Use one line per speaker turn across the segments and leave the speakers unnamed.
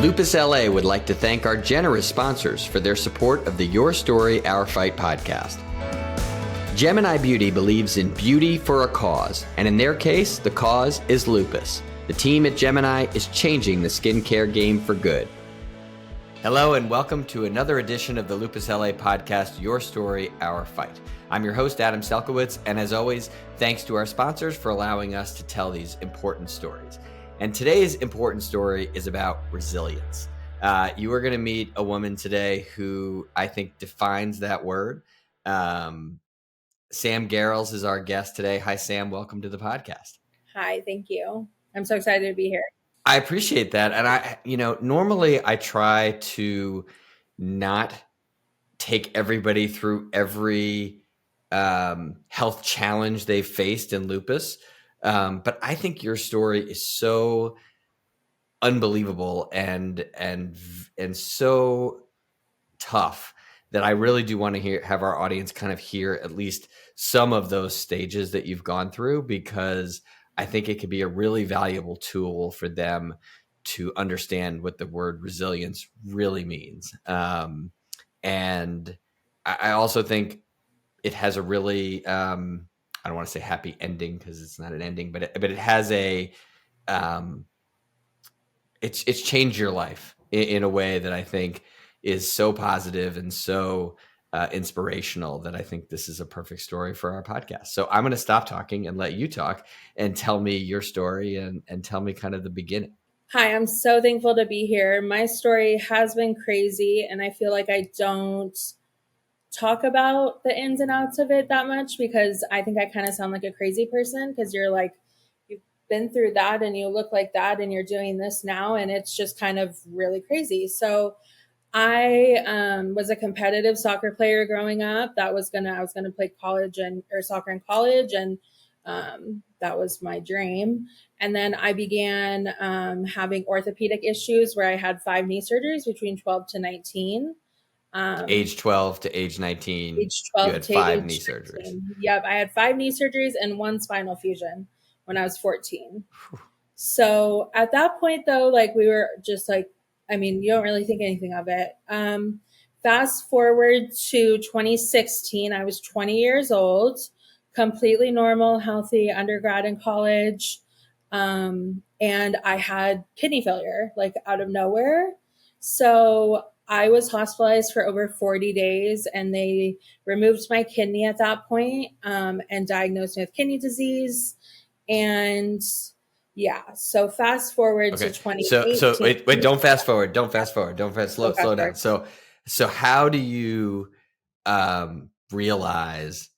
Lupus LA would like to thank our generous sponsors for their support of the Your Story, Our Fight podcast. Gemini Beauty believes in beauty for a cause, and in their case, the cause is lupus. The team at Gemini is changing the skincare game for good. Hello and welcome to another edition of the Lupus LA podcast, Your Story, Our Fight. I'm your host, Adam Selkowitz, and as always, thanks to our sponsors for allowing us to tell these important stories. And today's important story is about resilience. You are going to meet a woman today who I think defines that word. Sam Gehrls is our guest today. Hi, Sam. Welcome to the podcast.
Hi, thank you. I'm so excited to be here.
I appreciate that. And normally I try to not take everybody through every health challenge they've faced in lupus. But I think your story is so unbelievable and so tough that I really do want to have our audience kind of hear at least some of those stages that you've gone through, because I think it could be a really valuable tool for them to understand what the word resilience really means. And I also think it has a really, I don't want to say happy ending because it's not an ending, but it has a, it's changed your life in a way that I think is so positive and so inspirational that I think this is a perfect story for our podcast. So I'm going to stop talking and let you talk and tell me your story and tell me kind of the beginning.
Hi, I'm so thankful to be here. My story has been crazy, and I feel like I don't talk about the ins and outs of it that much because I think I kind of sound like a crazy person because you're like, you've been through that and you look like that and you're doing this now, and it's just kind of really crazy. So I was a competitive soccer player growing up. I was gonna play soccer in college, and that was my dream. And then I began having orthopedic issues where I had 5 knee surgeries between 12 to 19.
Age 12 to age 19,
age 12
you had
to
5
age
knee surgeries.
Yep, I had 5 knee surgeries and 1 spinal fusion when I was 14. So at that point, though, like we were just like, I mean, you don't really think anything of it. Fast forward to 2016, I was 20 years old, completely normal, healthy, undergrad in college. And I had kidney failure, like out of nowhere. So I was hospitalized for over 40 days, and they removed my kidney at that point, and diagnosed me with kidney disease. And yeah, so fast forward to 2018.
So wait, don't fast forward. Slow down. So how do you realize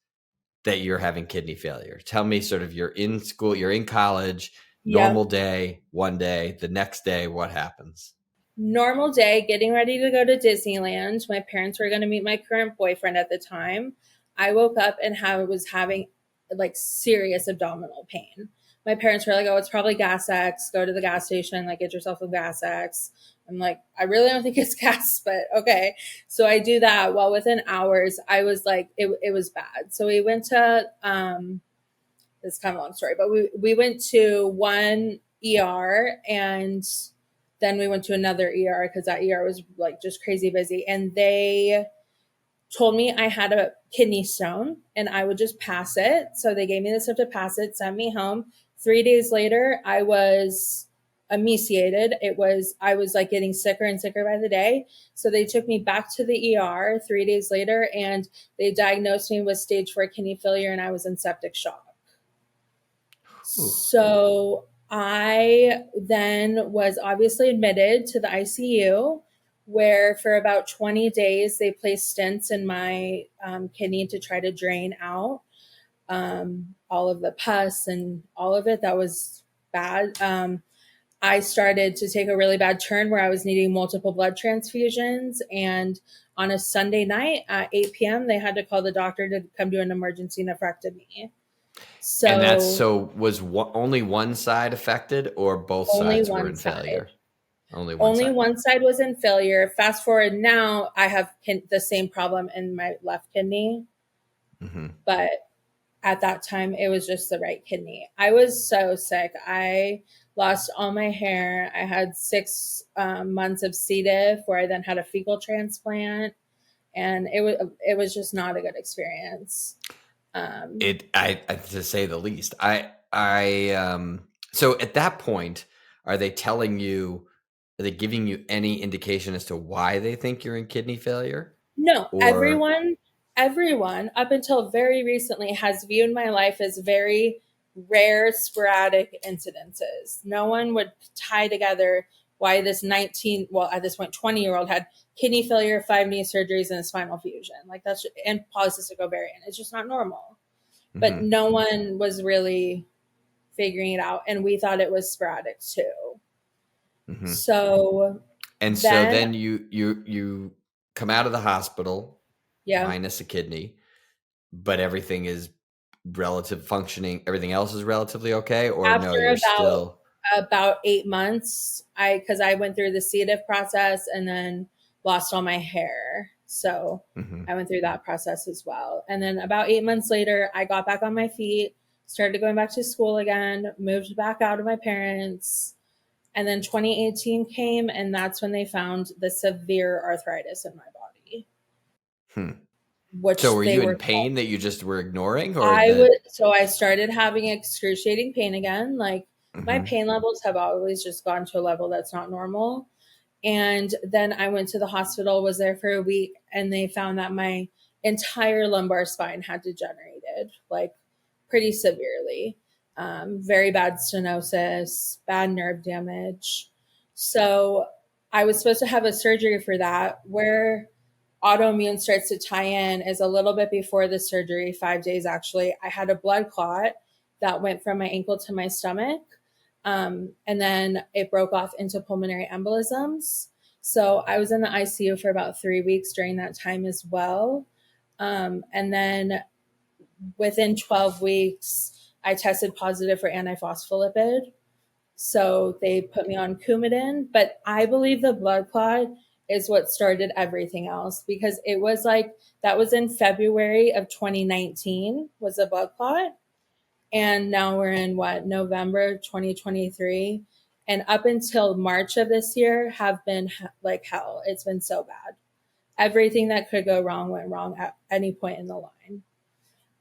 that you're having kidney failure? Tell me sort of, you're in school, you're in college, normal day, one day, the next day, what happens?
Normal day, getting ready to go to Disneyland. My parents were going to meet my current boyfriend at the time. I woke up and was having like serious abdominal pain. My parents were like, oh, it's probably gas X. Go to the gas station, like get yourself some gas X. I'm like, I really don't think it's gas, but okay. So I do that. Well, within hours, I was like, it was bad. So we went to, it's kind of a long story, but we went to one ER, and then we went to another ER because that ER was like just crazy busy. And they told me I had a kidney stone and I would just pass it. So they gave me the stuff to pass it, sent me home. 3 days later, I was emaciated. I was like getting sicker and sicker by the day. So they took me back to the ER 3 days later, and they diagnosed me with stage 4 kidney failure, and I was in septic shock. Ooh. So I then was obviously admitted to the ICU, where for about 20 days they placed stents in my kidney to try to drain out all of the pus and all of it. That was bad. I started to take a really bad turn where I was needing multiple blood transfusions. And on a Sunday night at 8 p.m., they had to call the doctor to come do an emergency nephrectomy.
Was only one side affected, or both sides were in failure? Only one
side was in failure. Fast forward now, I have the same problem in my left kidney, but at that time it was just the right kidney. I was so sick. I lost all my hair. I had 6 months of C. diff, where I then had a fecal transplant, and it was just not a good experience.
To say the least. So at that point, are they telling you? Are they giving you any indication as to why they think you're in kidney failure?
No,
Or
everyone up until very recently has viewed my life as very rare, sporadic incidences. No one would tie together why this 19, well, at this point, 20-year-old had kidney failure, 5 knee surgeries, and a spinal fusion. Like that's, and polycystic ovarian. It's just not normal. But
Mhm,
no one was really figuring it out. And we thought it was sporadic too.
mhm.
So
And so
then,
then you come out of the hospital
yeah,
minus a kidney, but everything is relative functioning. Everything else is relatively okay, or no?
after
You're still.
about 8 months, because I went through the C. diff process and then lost all my hair. So
Mhm.
I went through that process as well. And then about 8 months later, I got back on my feet, started going back to school again, moved back out of my parents. And then 2018 came, and that's when they found the severe arthritis in my body,
Hmm. So
which
were
they
you in
were.
pain that you just were ignoring, or the?
So I started having excruciating pain again. Like my
Mhm.
pain levels have always just gone to a level that's not normal. And then I went to the hospital, was there for a week, and they found that my entire lumbar spine had degenerated, like pretty severely. Very bad stenosis, bad nerve damage. So I was supposed to have a surgery for that. Where autoimmune starts to tie in is a little bit before the surgery, 5 days actually. I had a blood clot that went from my ankle to my stomach. And then it broke off into pulmonary embolisms. So I was in the ICU for about 3 weeks during that time as well. And then within 12 weeks, I tested positive for antiphospholipid. So they put me on Coumadin, but I believe the blood clot is what started everything else, because it was like that was in February of 2019 was the blood clot, and now we're in what, November 2023, and up until March of this year have been like hell. It's been so bad. Everything that could go wrong went wrong at any point in the line.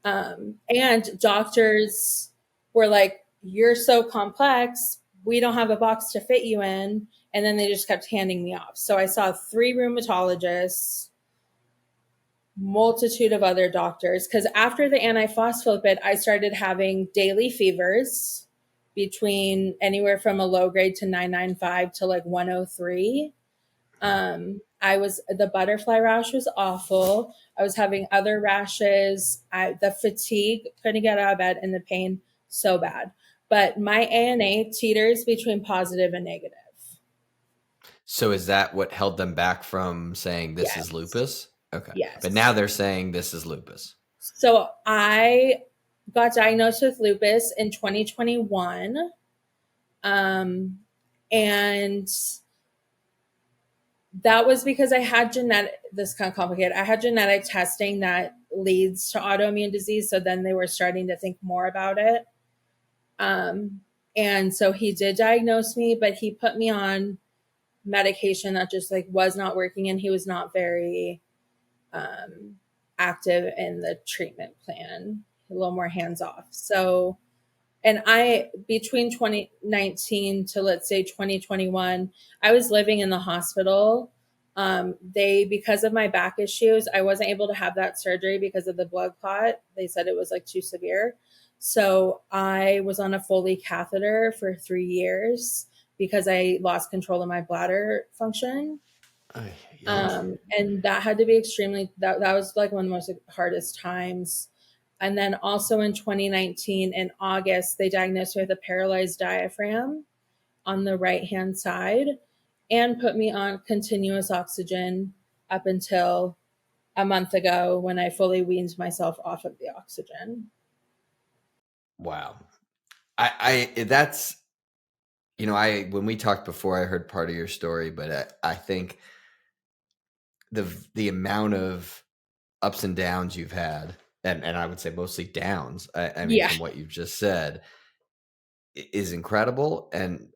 And doctors were like, "You're so complex. We don't have a box to fit you in." And then they just kept handing me off. So I saw 3 rheumatologists, multitude of other doctors. Because after the antiphospholipid, I started having daily fevers between anywhere from a low grade to 995 to like 103. I was, the butterfly rash was awful. I was having other rashes. The fatigue, couldn't get out of bed, and the pain so bad. But my ANA teeters between positive and negative.
So is that what held them back from saying this is
Yes.
lupus? Okay. But now
Yes.
they're saying this is lupus.
So I got diagnosed with lupus in 2021. And that was because I had this kind of complicated. I had genetic testing that leads to autoimmune disease. So then they were starting to think more about it. And so he did diagnose me, but he put me on medication that just like was not working, and he was not very active in the treatment plan, a little more hands off. So, and I, between 2019 to let's say 2021, I was living in the hospital. Because of my back issues, I wasn't able to have that surgery because of the blood clot. They said it was like too severe. So I was on a Foley catheter for 3 years because I lost control of my bladder function.
Ay, ay.
And that had to be extremely, that was like one of the most hardest times. And then also in 2019, in August, they diagnosed me with a paralyzed diaphragm on the right hand side and put me on continuous oxygen up until a month ago when I fully weaned myself off of the oxygen.
Wow. That's, when we talked before, I heard part of your story, but I think the amount of ups and downs you've had and I would say mostly downs, I mean,
Yeah.
from what you've just said, is incredible. And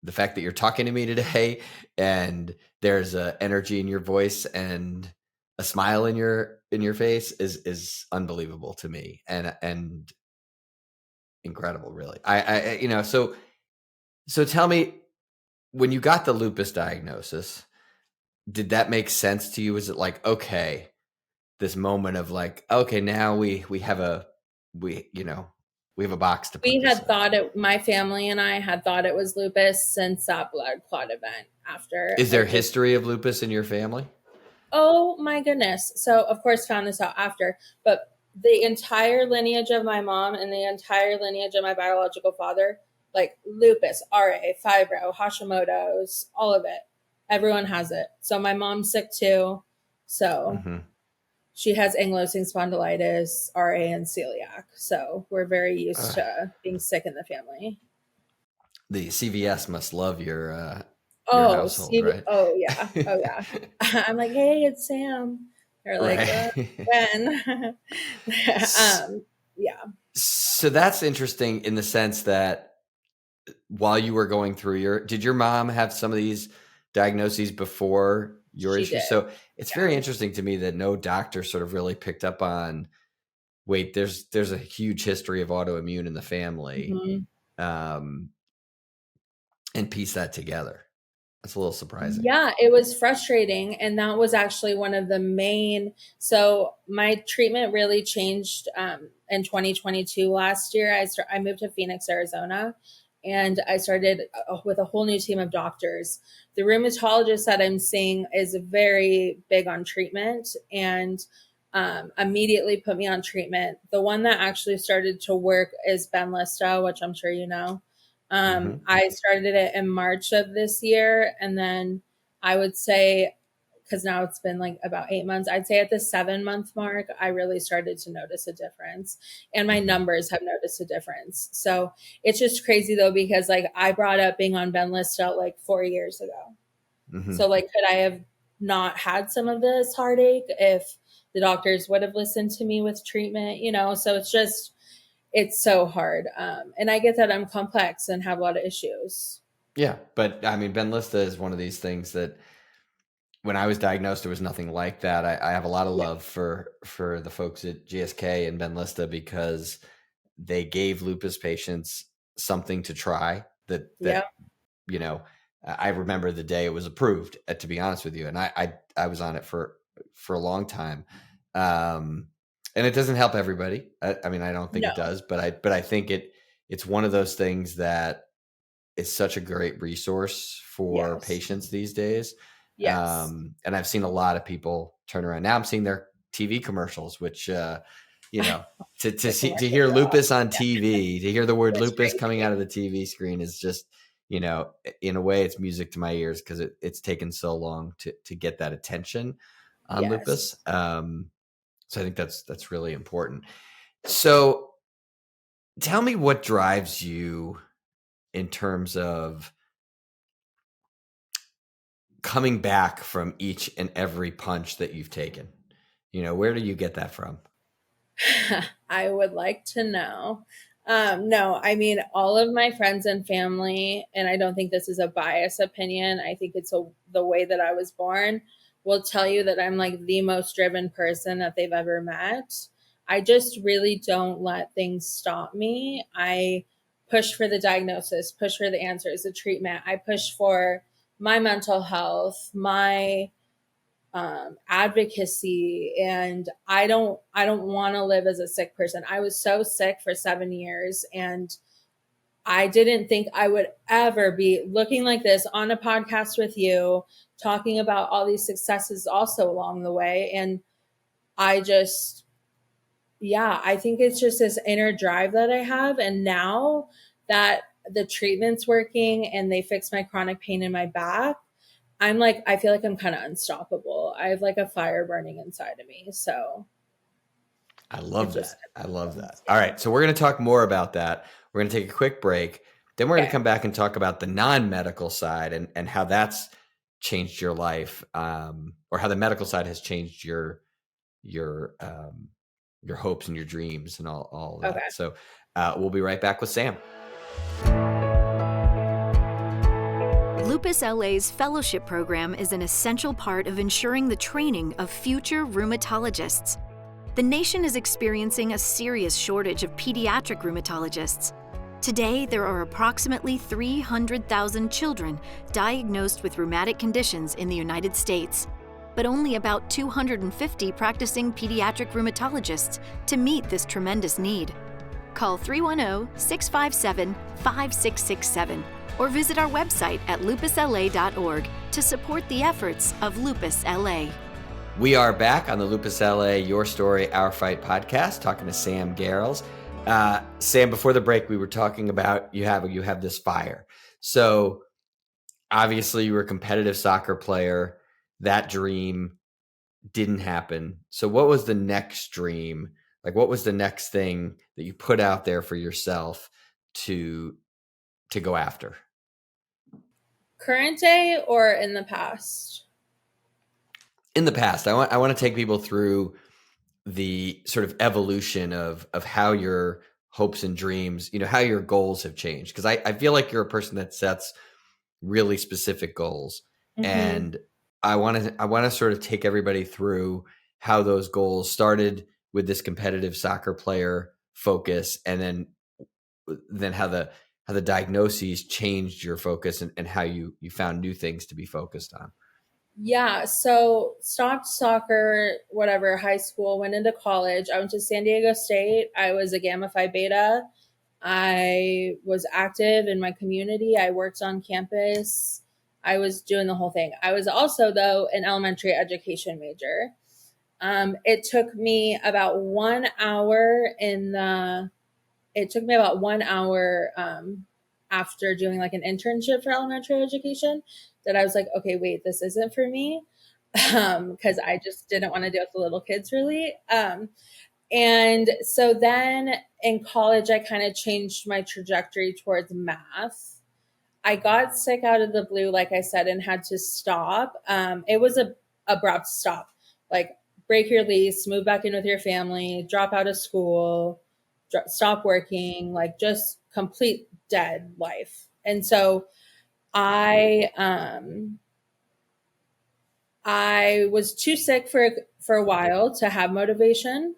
the fact that you're talking to me today and there's a energy in your voice and a smile in your face is unbelievable to me, and incredible, really. So tell me, when you got the lupus diagnosis, did that make sense to you? Was it like, okay, this moment of like, okay, now we have a we you know we have a box to put
We
this
had
in?
thought it, my family and I had thought it was lupus since that blood clot event after
Is there
it just,
history of lupus in your family?
oh my goodness. So, of course, found this out after, but the entire lineage of my mom and the entire lineage of my biological father, like lupus, RA, fibro, Hashimoto's, all of it. Everyone has it. So, my mom's sick too. So,
Hmm.
she has ankylosing spondylitis, RA, and celiac. So, we're very used to being sick in the family.
The CVS must love your
Oh,
household,
Steve.
right?
Oh, yeah. Oh, yeah. I'm like, hey, it's Sam. They're like,
Right.
when? Yeah.
So that's interesting in the sense that while you were going through did your mom have some of these diagnoses before your
She
issues?
did.
So it's very
Yeah.
interesting to me that no doctor sort of really picked up on, wait, there's a huge history of autoimmune in the family,
Mhm.
um, and piece that together. That's a little surprising.
Yeah, it was frustrating. And that was actually one of the main. So my treatment really changed in 2022 last year. I moved to Phoenix, Arizona, and I started with a whole new team of doctors. The rheumatologist that I'm seeing is very big on treatment and immediately put me on treatment. The one that actually started to work is Benlysta, which I'm sure you know.
Hmm.
I started it in March of this year. And then I would say, because now it's been like about 8 months, I'd say at the 7 month mark, I really started to notice a difference. And my
Hmm.
numbers have noticed a difference. So it's just crazy though, because like I brought up being on Benlysta like 4 years ago.
Hmm.
So like, could I have not had some of this heartache if the doctors would have listened to me with treatment, you know? So it's just, it's so hard. And I get that I'm complex and have a lot of issues.
Yeah, but I mean, Benlysta is one of these things that when I was diagnosed, there was nothing like that. I have a lot of
Yeah.
love for the folks at GSK and Benlysta because they gave lupus patients something to try
Yeah.
that you know I remember the day it was approved, to be honest with you, and I was on it for a long time, um, and it doesn't help everybody. I mean, I don't think it
No.
does, but I think it's one of those things that is such a great resource for
Yes.
patients these days.
Yes.
And I've seen a lot of people turn around. Now I'm seeing their TV commercials, which, you know,
The
to hear
commercials are
lupus
awesome.
on TV, to hear the word
It's
lupus
crazy.
coming out of the TV screen is just, in a way, it's music to my ears because it's taken so long to get that attention on lupus.
Yes.
So I think that's really important. So tell me what drives you in terms of coming back from each and every punch that you've taken. Where do you get that from?
I would like to know. No, I mean, all of my friends and family, and I don't think this is a biased opinion, I think it's the way that I was born, will tell you that I'm like the most driven person that they've ever met. I just really don't let things stop me. I push for the diagnosis, push for the answers, the treatment. I push for my mental health, my advocacy, and I don't want to live as a sick person. I was so sick for 7 years, and I didn't think I would ever be looking like this on a podcast with you, talking about all these successes also along the way. And I just, yeah, I think it's just this inner drive that I have. And now that the treatment's working and they fixed my chronic pain in my back, I'm like, I feel like I'm kind of unstoppable. I have like a fire burning inside of me. So
I
it's
love
just,
that. I love that. All
yeah.
right. So we're going to talk more about that. We're going to take a quick break. Then we're going to
Okay.
come back and talk about the non-medical side and how that's changed your life, or how the medical side has changed your your hopes and your dreams and all of
Okay.
that. So we'll be right back with Sam.
Lupus LA's fellowship program is an essential part of ensuring the training of future rheumatologists. The nation is experiencing a serious shortage of pediatric rheumatologists. Today, there are approximately 300,000 children diagnosed with rheumatic conditions in the United States, but only about 250 practicing pediatric rheumatologists to meet this tremendous need. Call 310-657-5667 or visit our website at lupusla.org to support the efforts of Lupus LA.
We are back on the Lupus LA Your Story, Our Fight podcast, talking to Sam Gehrls. Sam, before the break, we were talking about you have this fire. So obviously you were a competitive soccer player. That dream didn't happen. So what was the next dream? Like, what was the next thing that you put out there for yourself to go after?
Current day or in the past?
In the past. I want to take people through the sort of evolution of how your hopes and dreams, how your goals have changed. Because I feel like you're a person that sets really specific goals.
Mm-hmm.
And I want to sort of take everybody through how those goals started with this competitive soccer player focus, and then how the diagnoses changed your focus, and how you found new things to be focused on.
Yeah, so stopped soccer, whatever, high school, went into college. I went to San Diego State. I was a Gamma Phi Beta. I was active in my community. I worked on campus. I was doing the whole thing. I was also, though, an elementary education major. It took me about 1 hour after doing like an internship for elementary education that I was like, okay, wait, this isn't for me. Because I just didn't want to deal with the little kids really. And so then in college, I kind of changed my trajectory towards math. I got sick out of the blue, like I said, and had to stop. It was a abrupt stop, like break your lease, move back in with your family, drop out of school, stop working, like just complete dead life. And so I I was too sick for a while to have motivation.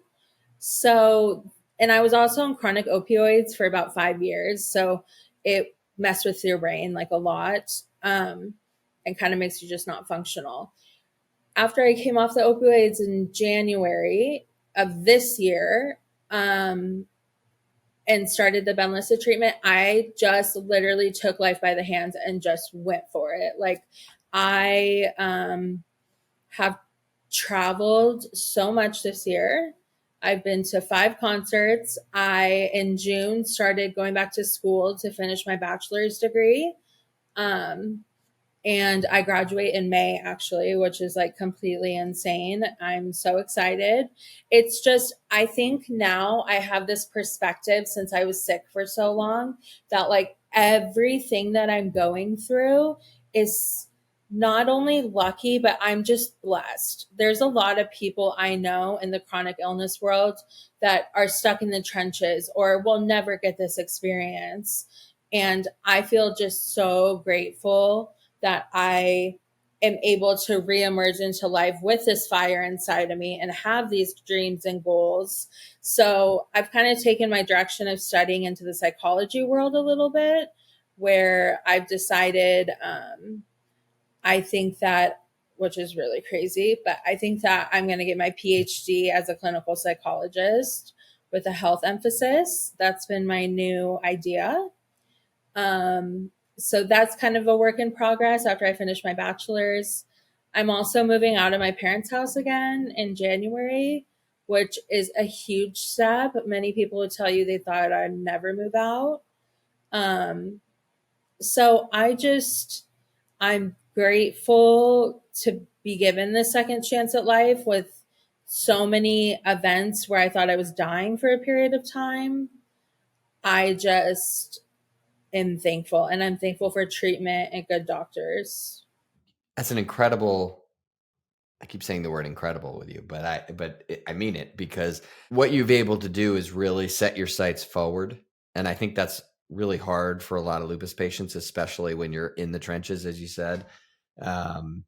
So, and I was also on chronic opioids for about 5 years. So it messed with your brain like a lot, and kind of makes you just not functional. After I came off the opioids in January of this year, and started the Benlysta treatment, I just literally took life by the hands and just went for it. Like I have traveled so much this year. I've been to 5 concerts. I, in June, started going back to school to finish my bachelor's degree. And I graduate in May, actually, which is like completely insane. I'm so excited. It's just, I think now I have this perspective since I was sick for so long that like everything that I'm going through is not only lucky, but I'm just blessed. There's a lot of people I know in the chronic illness world that are stuck in the trenches or will never get this experience. And I feel just so grateful that I am able to reemerge into life with this fire inside of me and have these dreams and goals. So I've kind of taken my direction of studying into the psychology world a little bit, where I've decided, I think that, which is really crazy, but I think that I'm going to get my PhD as a clinical psychologist with a health emphasis. That's been my new idea. So that's kind of a work in progress after I finish my bachelor's. I'm also moving out of my parents' house again in January, which is a huge step. Many people would tell you they thought I'd never move out. Um, so I'm grateful to be given this second chance at life with so many events where I thought I was dying for a period of time. I just am thankful, and I'm thankful for treatment and good doctors.
That's an incredible I keep saying the word incredible with you, but I mean it, because what you've able to do is really set your sights forward. And I think that's really hard for a lot of lupus patients, especially when you're in the trenches, as you said. Um,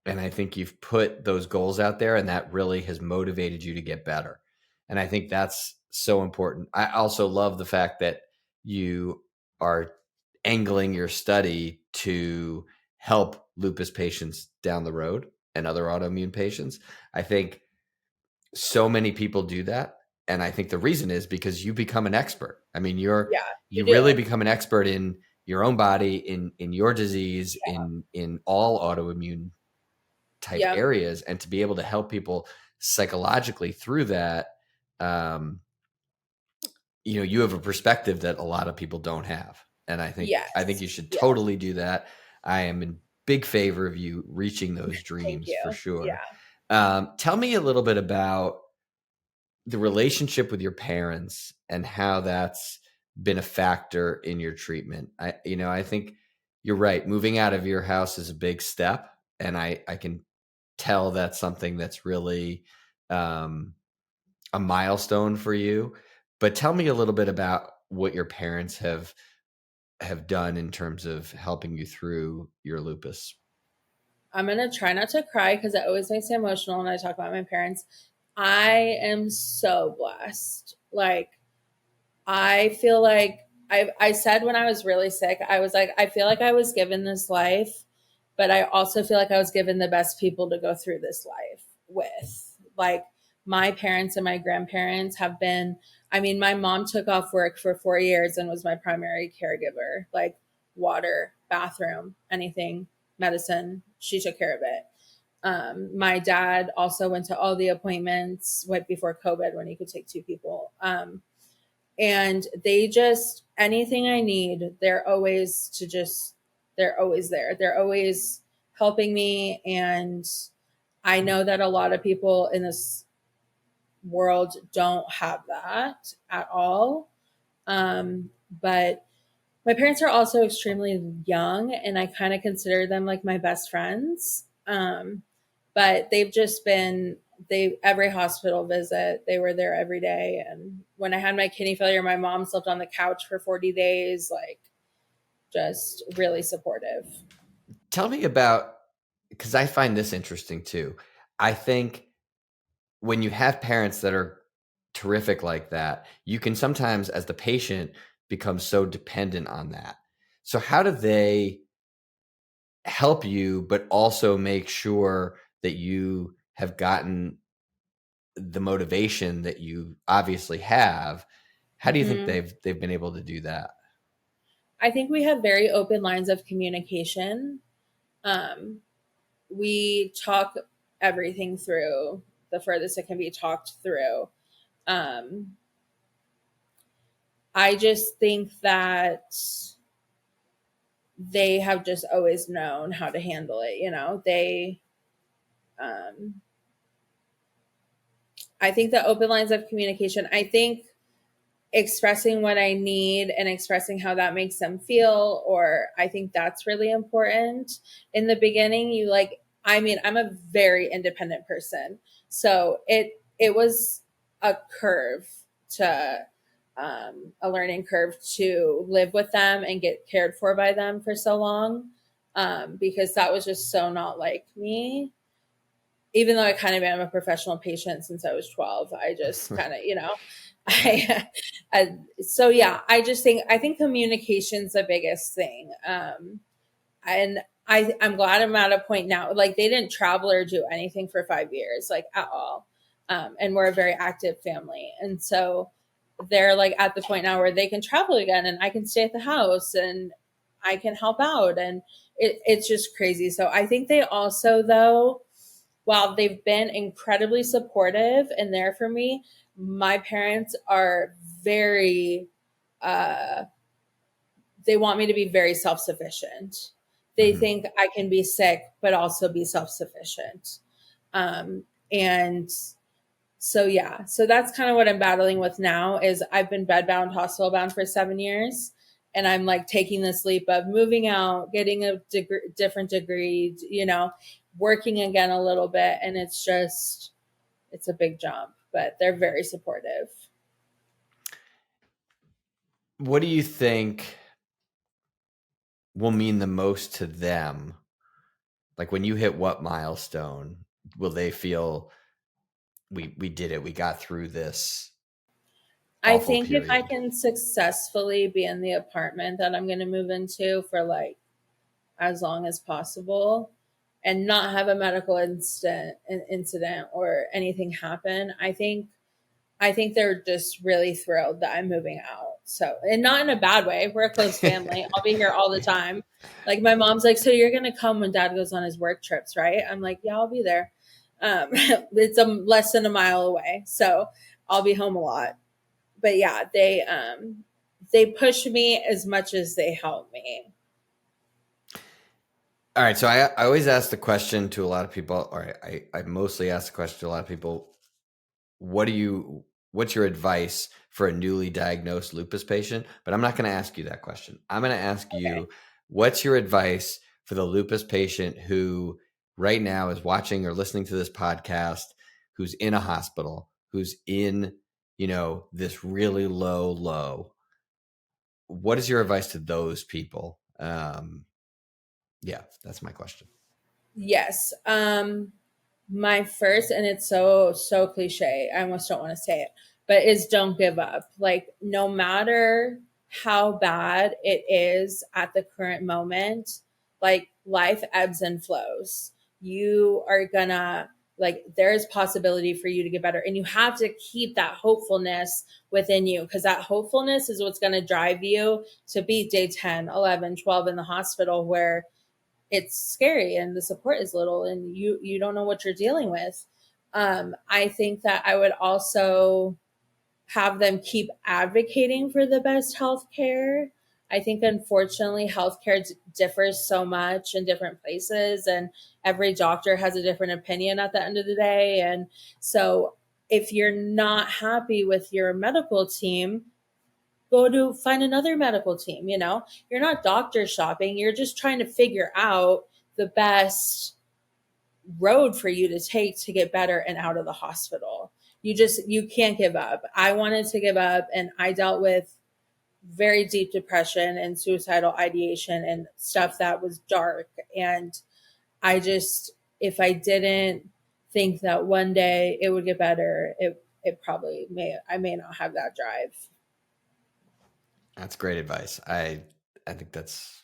and I think you've put those goals out there, and that really has motivated you to get better. And I think that's so important. I also love the fact that you are angling your study to help lupus patients down the road and other autoimmune patients. I think so many people do that. And I think the reason is because you become an expert. I mean,
Yeah, you
you
do.
really become an expert in your own body, in your disease,
Yeah.
in all autoimmune type
Yep.
areas, and to be able to help people psychologically through that. Um, you have a perspective that a lot of people don't have. And I think
Yes.
you should
Yes.
totally do that. I am in big favor of you reaching those
Thank
dreams for
you.
sure.
Yeah.
Tell me a little bit about the relationship with your parents and how that's been a factor in your treatment. I think you're right. Moving out of your house is a big step, and I can tell that's something that's really um, a milestone for you. But tell me a little bit about what your parents have done in terms of helping you through your lupus.
I'm going to try not to cry because it always makes me emotional when I talk about my parents. I am so blessed. Like, I feel like I said when I was really sick, I was like, I feel like I was given this life, but I also feel like I was given the best people to go through this life with. Like, my parents and my grandparents have been, I mean, my mom took off work for 4 years and was my primary caregiver, like water, bathroom, anything, medicine. She took care of it. My dad also went to all the appointments right before COVID when he could take two people. And they just, anything I need, they're always there. They're always helping me. And I know that a lot of people in this world don't have that at all. But my parents are also extremely young, and I kind of consider them like my best friends. But they've just been, every hospital visit, they were there every day. And when I had my kidney failure, my mom slept on the couch for 40 days, like just really supportive.
Tell me about, because I find this interesting too. I think when you have parents that are terrific like that, you can sometimes, as the patient, become so dependent on that. So, how do they help you, but also make sure that you have gotten the motivation that you obviously have? How do you think
Mm-hmm.
they've been able to do that?
I think we have very open lines of communication. Um, we talk everything through the furthest it can be talked through. Um, I just think that they have just always known how to handle it. Um, I think the open lines of communication, I think expressing what I need and expressing how that makes them feel, or I think that's really important. In the beginning, I mean, I'm a very independent person. So it was a curve to, a learning curve to live with them and get cared for by them for so long. Because that was just so not like me, even though I kind of am a professional patient since I was 12. I just kind of, I, so yeah, I think communication's the biggest thing. And I'm glad I'm at a point now, like they didn't travel or do anything for 5 years, like at all. And we're a very active family. And so they're like at the point now where they can travel again and I can stay at the house and I can help out. And it's just crazy. So I think they also, though, while they've been incredibly supportive and there for me, my parents are very, uh, they want me to be very self sufficient. They
Mm-hmm.
think I can be sick, but also be self sufficient. And so, yeah, so that's kind of what I'm battling with now is I've been bedbound, hospital bound for 7 years. And I'm like taking this leap of moving out, getting a different degree, working again a little bit. And it's a big jump, but they're very supportive.
What do you think will mean the most to them? Like when you hit what milestone, will they feel we did it, we got through this?
I think if I can successfully be in the apartment that I'm going to move into for like as long as possible and not have a medical incident or anything happen, I think they're just really thrilled that I'm moving out. So, and not in a bad way. We're a close family. I'll be here all the time. Like my mom's like, so you're going to come when dad goes on his work trips, right? I'm like, yeah, I'll be there. It's less than a mile away. So I'll be home a lot. But yeah, they push me as much as they help me.
All right. So I always ask the question to a lot of people, or I mostly ask the question to a lot of people, what's your advice for a newly diagnosed lupus patient? But I'm not going to ask you that question. I'm going to ask you, what's your advice for the lupus patient who right now is watching or listening to this podcast, who's in a hospital, who's in, this really low? What is your advice to those people? Yeah, that's my question.
Yes. My first, and it's so cliche, I almost don't want to say it, but is don't give up. Like no matter how bad it is at the current moment, like life ebbs and flows. You are gonna, like, there's possibility for you to get better, and you have to keep that hopefulness within you, because that hopefulness is what's going to drive you to be day 10, 11, 12 in the hospital, where it's scary and the support is little and you don't know what you're dealing with. I think that I would also have them keep advocating for the best healthcare. I think unfortunately healthcare differs so much in different places, and every doctor has a different opinion at the end of the day. And so if you're not happy with your medical team, go to find another medical team. You're not doctor shopping. You're just trying to figure out the best road for you to take to get better and out of the hospital. You can't give up. I wanted to give up, and I dealt with very deep depression and suicidal ideation and stuff that was dark. And if I didn't think that one day it would get better, it probably I may not have that drive.
That's great advice. I think that's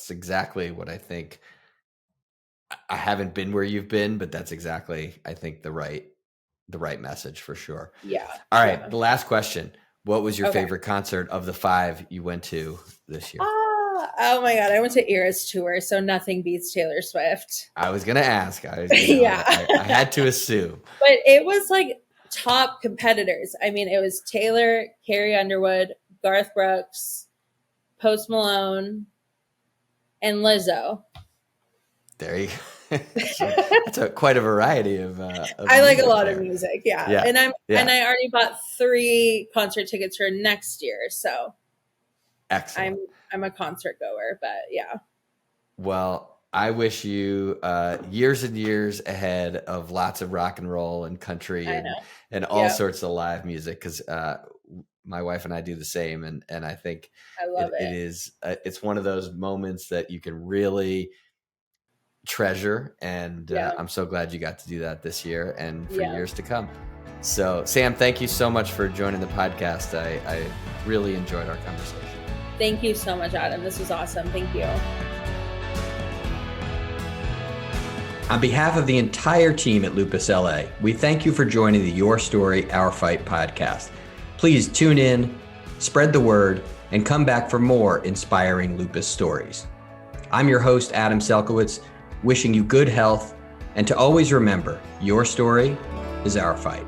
exactly what I think. I haven't been where you've been, but that's exactly, I think, the right message for sure.
Yeah.
All right. Yeah. The last question. What was your favorite concert of the 5 you went to this year?
Oh my God. I went to Eras Tour, so nothing beats Taylor Swift.
I was going to ask. I had to assume.
But it was like top competitors. I mean, it was Taylor, Carrie Underwood, Garth Brooks, Post Malone, and Lizzo.
There you go. That's quite a variety of
I like a lot of music, yeah. And I already bought 3 concert tickets for next year, so
excellent.
I'm a concert goer, but yeah.
Well, I wish you years and years ahead of lots of rock and roll and country and all sorts of live music, because my wife and I do the same, and I think
I love it.
It is it's one of those moments that you can really treasure, and I'm so glad you got to do that this year and for years to come. So Sam, thank you so much for joining the podcast. I really enjoyed our conversation.
Thank you so much, Adam. This was awesome. Thank you.
On behalf of the entire team at Lupus LA, we thank you for joining the Your Story, Our Fight podcast. Please tune in, spread the word, and come back for more inspiring lupus stories. I'm your host, Adam Selkowitz, wishing you good health, and to always remember, your story is our fight.